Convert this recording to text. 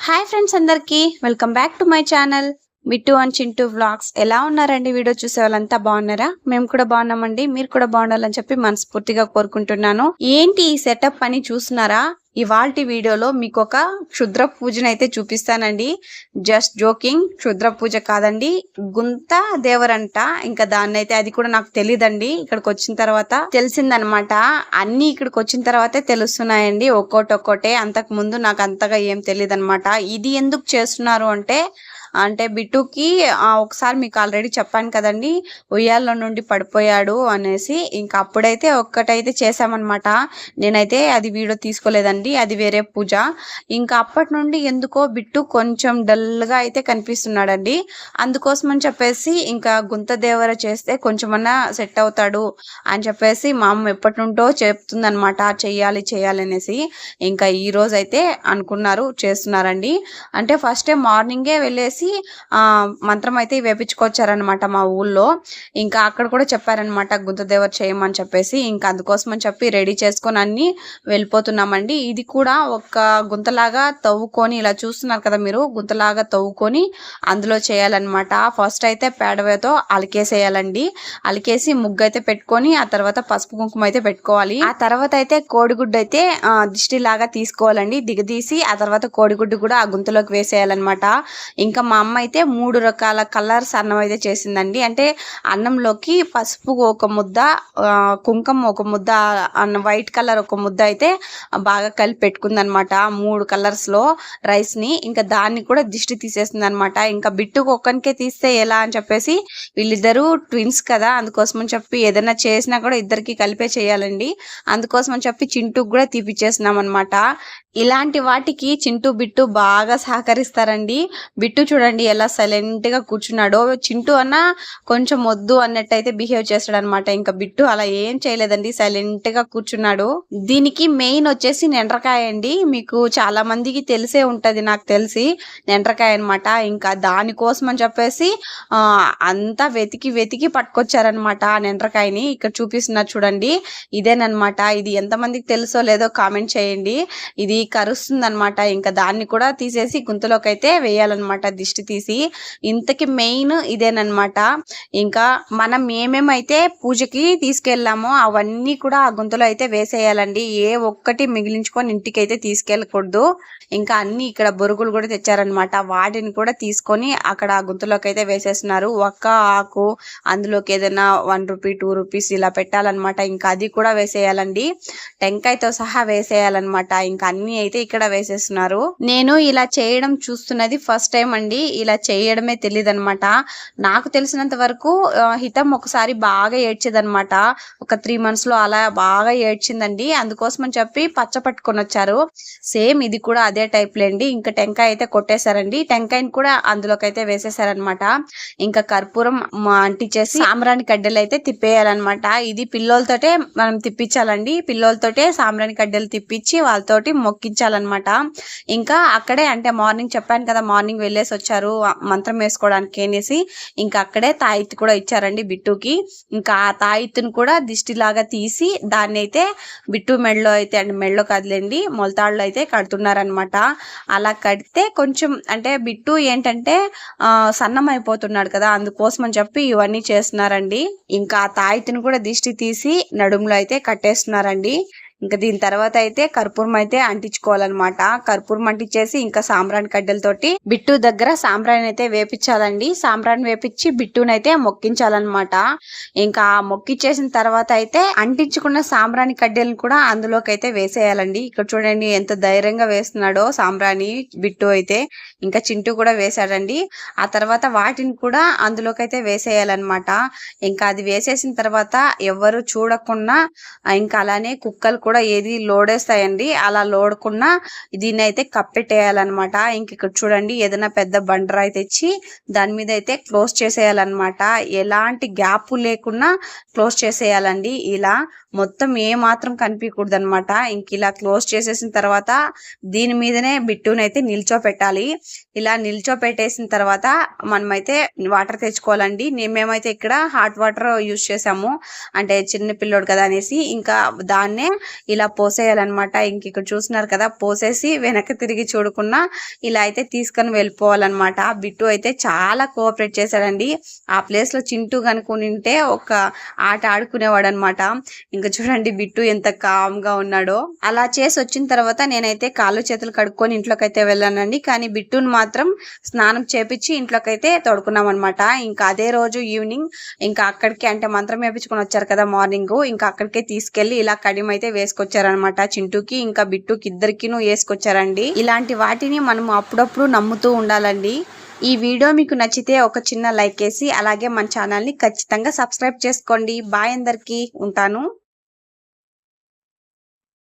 Hi friends, అందరికీ welcome back to my channel Bittu and Chintu vlogs. ఎలా ఉన్నారండి? వీడియో చూసే వాళ్ళంతా బాగున్నారా? మేము కూడా బాగున్నామండి. మీరు కూడా బాగుండాలని చెప్పి మనస్ఫూర్తిగా కోరుకుంటున్నాను. ఏంటి ఈ సెటప్ అని చూస్తున్నారా? ఇవాల్టి వీడియోలో మీకు ఒక క్షుద్ర పూజను అయితే చూపిస్తానండి. జస్ట్ జోకింగ్, క్షుద్ర పూజ కాదండి, గుంత దేవరంట. ఇంకా దాన్ని అయితే అది కూడా నాకు తెలియదండి, ఇక్కడికి వచ్చిన తర్వాత తెలిసిందనమాట. అన్ని ఇక్కడికి వచ్చిన తర్వాతే తెలుస్తున్నాయండి, ఒక్కోటే. అంతకు ముందు నాకు అంతగా ఏం తెలియదు అనమాట. ఇది ఎందుకు చేస్తున్నారు అంటే బిట్టుకి ఒకసారి మీకు ఆల్రెడీ చెప్పాను కదండి, ఉయ్యాల్లో నుండి పడిపోయాడు అనేసి. ఇంకా అప్పుడైతే ఒక్కటైతే చేసామన్నమాట. నేనైతే అది వీడియో తీసుకోలేదండి, అది వేరే పూజ. ఇంకా అప్పటి నుండి ఎందుకో బిట్టు కొంచెం డల్గా అయితే కనిపిస్తున్నాడండి. అందుకోసం అని చెప్పేసి ఇంకా గుంత దేవర చేస్తే కొంచెమన్నా సెట్ అవుతాడు అని చెప్పేసి మా అమ్మ ఎప్పటి నుండో చెప్తుందనమాట, చెయ్యాలి అనేసి. ఇంకా ఈ రోజు అయితే అనుకున్నారు, చేస్తున్నారండి. అంటే ఫస్ట్ డే మార్నింగే వెళ్ళేసి మంత్రం అయితే వేపించుకొచ్చారనమాట మా ఊళ్ళో. ఇంకా అక్కడ కూడా చెప్పారనమాట గుంత దేవర చేయమని చెప్పేసి. ఇంకా అందుకోసం అని చెప్పి రెడీ చేసుకొని అన్ని వెళ్ళిపోతున్నామండి. ఇది కూడా ఒక గుంతలాగా తవ్వుకొని, ఇలా చూస్తున్నారు కదా మీరు, గుంతలాగా తవ్వుకొని అందులో చేయాలన్నమాట. ఫస్ట్ అయితే పేడవేతో అలికేసేయాలండి. అలికేసి ముగ్గు అయితే పెట్టుకొని ఆ తర్వాత పసుపు కుంకుమ అయితే పెట్టుకోవాలి. ఆ తర్వాత అయితే కోడిగుడ్డు అయితే దిష్టి లాగా తీసుకోవాలండి, దిగదీసి ఆ తర్వాత కోడిగుడ్డు కూడా ఆ గుంతలోకి వేసేయాలన్నమాట. ఇంకా మా అమ్మ అయితే 3 రకాల కలర్స్ అన్నం అయితే చేసిందండి. అంటే అన్నంలోకి పసుపు ఒక ముద్ద, కుంకుమ ఒక ముద్ద, వైట్ కలర్ ఒక ముద్ద అయితే బాగా కలిపి పెట్టుకుంది అనమాట. 3 కలర్స్ లో రైస్ ని. ఇంకా దాన్ని కూడా దిష్టి తీసేసింది అనమాట. ఇంకా బిట్టుకు ఒక్కనికే తీస్తే ఎలా అని చెప్పేసి, వీళ్ళిద్దరూ ట్విన్స్ కదా, అందుకోసం అని చెప్పి ఏదైనా చేసినా కూడా ఇద్దరికి కలిపే చేయాలండి. అందుకోసం అని చెప్పి చింటూకి కూడా తీపిచ్చేసినాం అనమాట. ఇలాంటి వాటికి చింటూ బిట్టు బాగా సహకరిస్తారండి. బిట్టు చూడండి ఎలా సైలెంట్ గా కూర్చున్నాడో. చింటూ అన్న కొంచెం వద్దు అన్నట్టయితే బిహేవ్ చేస్తాడు అనమాట. ఇంకా బిట్టు అలా ఏం చేయలేదండి, సైలెంట్ గా కూర్చున్నాడు. దీనికి మెయిన్ వచ్చేసి నెండ్రకాయ అండి. మీకు చాలా మందికి తెలిసే ఉంటది, నాకు తెలిసి నెండ్రకాయ అనమాట. ఇంకా దానికోసం అని చెప్పేసి అంతా వెతికి పట్టుకొచ్చారనమాట ఆ నెండ్రకాయని. ఇక్కడ చూపిస్తున్నారు చూడండి, ఇదేనమాట. ఇది ఎంతమందికి తెలుసో లేదో కామెంట్ చేయండి. ఇది కరుస్తుంది అనమాట. ఇంకా దాన్ని కూడా తీసేసి గుంతలోకి అయితే వేయాలన్నమాట, దిష్టి తీసి. ఇంతకి మెయిన్ ఇదేనమాట. ఇంకా మనం ఏమేమైతే పూజకి తీసుకెళ్ళామో అవన్నీ కూడా ఆ గుంతలో అయితే వేసేయాలండి. ఏ ఒక్కటి మిగిలించుకొని ఇంటికి అయితే తీసుకెళ్ళకూడదు. ఇంకా అన్ని ఇక్కడ బొరుగులు కూడా తెచ్చారనమాట, వాటిని కూడా తీసుకొని అక్కడ ఆ గుంతలోకి అయితే వేసేస్తున్నారు. ఒక్క ఆకు అందులోకి ఏదైనా 1 రూపీ 2 రూపీస్ ఇలా పెట్టాలన్నమాట. ఇంకా అది కూడా వేసేయాలండి, టెంకాయతో సహా వేసేయాలన్నమాట. ఇంకా అన్ని అయితే ఇక్కడ వేసేస్తున్నారు. నేను ఇలా చేయడం చూస్తున్నది ఫస్ట్ టైం అండి, ఇలా చేయడమే తెలియదు అనమాట. నాకు తెలిసినంత వరకు హితం ఒకసారి బాగా ఏడ్చేదనమాట. ఒక 3 months లో అలా బాగా ఏడ్చిందండి. అందుకోసం అని చెప్పి పచ్చ పట్టుకొని వచ్చారు. సేమ్ ఇది కూడా అదే టైప్ లేండి. ఇంకా టెంకాయ అయితే కొట్టేశారండి, టెంకాయని కూడా అందులోకి అయితే వేసేసారనమాట. ఇంకా కర్పూరం అంటించేసి సాంబ్రాణి కడ్డెలు అయితే తిప్పేయాలన్నమాట. ఇది పిల్లోలతోటే మనం తిప్పించాలండి, పిల్లోలతోటే సాంబ్రాణి కడ్డెలు తిప్పించి వాళ్ళతోటి మొక్కించాలన్నమాట. ఇంకా అక్కడే, అంటే మార్నింగ్ చెప్పాను కదా, మార్నింగ్ వెళ్ళేసి వచ్చారు మంత్రం వేసుకోవడానికి అనేసి. ఇంకా అక్కడే తాయిత్తు కూడా ఇచ్చారండి బిట్టుకి. ఇంకా ఆ తాయిత్తును కూడా దిష్టిలాగా తీసి దాన్ని అయితే బిట్టు మెడలో అయితే, అంటే మెడలో కదిలేండి, మొలతాళ్ళు అయితే కడుతున్నారనమాట. అలా కడితే కొంచెం, అంటే బిట్టు ఏంటంటే సన్నం అయిపోతున్నాడు కదా, అందుకోసం అని చెప్పి ఇవన్నీ చేస్తున్నారండి. ఇంకా ఆ తాయిత్తును కూడా దిష్టి తీసి నడుములో అయితే కట్టేస్తున్నారండి. ఇంకా దీని తర్వాత అయితే కర్పూరం అయితే అంటించుకోవాలన్నమాట. కర్పూరం అంటించేసి ఇంకా సాంబ్రాణి కడ్డలతోటి బిట్టు దగ్గర సాంబ్రాణి అయితే వేపించాలండి. సాంబ్రాణి వేపించి బిట్టునైతే మొక్కించాలన్నమాట. ఇంకా మొక్కిచ్చేసిన తర్వాత అయితే అంటించుకున్న సాంబ్రాణి కడ్డలను కూడా అందులోకి అయితే వేసేయాలండి. ఇక్కడ చూడండి ఎంత ధైర్యంగా వేస్తున్నాడో సాంబ్రాణి బిట్టు అయితే. ఇంకా చింటూ కూడా వేసాడండి. ఆ తర్వాత వాటిని కూడా అందులోకి అయితే వేసేయాలన్నమాట. ఇంకా అది వేసేసిన తర్వాత ఎవరు చూడకుండా, ఇంకా అలానే కుక్కలు కూడా ఏది లోడేస్తాయండి, అలా లోడకుండా దీన్ని అయితే కప్పెట్టేయాలన్నమాట. ఇంక ఇక్కడ చూడండి ఏదైనా పెద్ద బండరాయి తెచ్చి దాని మీద అయితే క్లోజ్ చేసేయాలన్నమాట. ఎలాంటి గ్యాప్ లేకుండా క్లోజ్ చేసేయాలండి. ఇలా మొత్తం ఏ మాత్రం కనిపించకూడదు అనమాట. ఇంక ఇలా క్లోజ్ చేసేసిన తర్వాత దీని మీదనే బిట్టునైతే నిల్చోపెట్టాలి. ఇలా నిల్చోపెట్టేసిన తర్వాత మనమైతే వాటర్ తెచ్చుకోవాలండి. మేమైతే ఇక్కడ హాట్ వాటర్ యూజ్ చేసాము, అంటే చిన్న పిల్లోడు కదా అనేసి. ఇంకా దాన్నే ఇలా పోసేయాలన్నమాట. ఇక్కడ చూస్తున్నారు కదా, పోసేసి వెనక్కి తిరిగి చూడకుండా ఇలా అయితే తీసుకొని వెళ్ళిపోవాలన్నమాట. బిట్టు అయితే చాలా కోఆపరేట్ చేశాడండి. ఆ ప్లేస్ లో చింటూ కనుక్కుంటే ఒక ఆట ఆడుకునేవాడు అనమాట. ఇంకా చూడండి బిట్టు ఎంత కామ్ గా ఉన్నాడో. అలా చేసి వచ్చిన తర్వాత నేనైతే కాళ్ళు చేతులు కడుక్కొని ఇంట్లోకి అయితే వెళ్ళానండి. కానీ బిట్టును మాత్రం స్నానం చేపించి ఇంట్లోకి అయితే తోడుకున్నాం అనమాట. ఇంకా అదే రోజు ఈవినింగ్ ఇంకా అక్కడికి అంటే మంత్రం వేపించుకొని వచ్చారు కదా మార్నింగ్, ఇంకా అక్కడికే తీసుకెళ్లి ఇలా కడియం అయితే వేసుకొచ్చారనమాట. చింటూకి ఇంకా బిట్టుకి ఇద్దరికినూ వేసుకొచ్చారండి. ఇలాంటి వాటిని మనం అప్పుడప్పుడు నమ్ముతూ ఉండాలండి. ఈ వీడియో మీకు నచ్చితే ఒక చిన్న లైక్ వేసి అలాగే మన ఛానల్ ని ఖచ్చితంగా సబ్స్క్రైబ్ చేసుకోండి. బాయ్ అందరికి, ఉంటాను.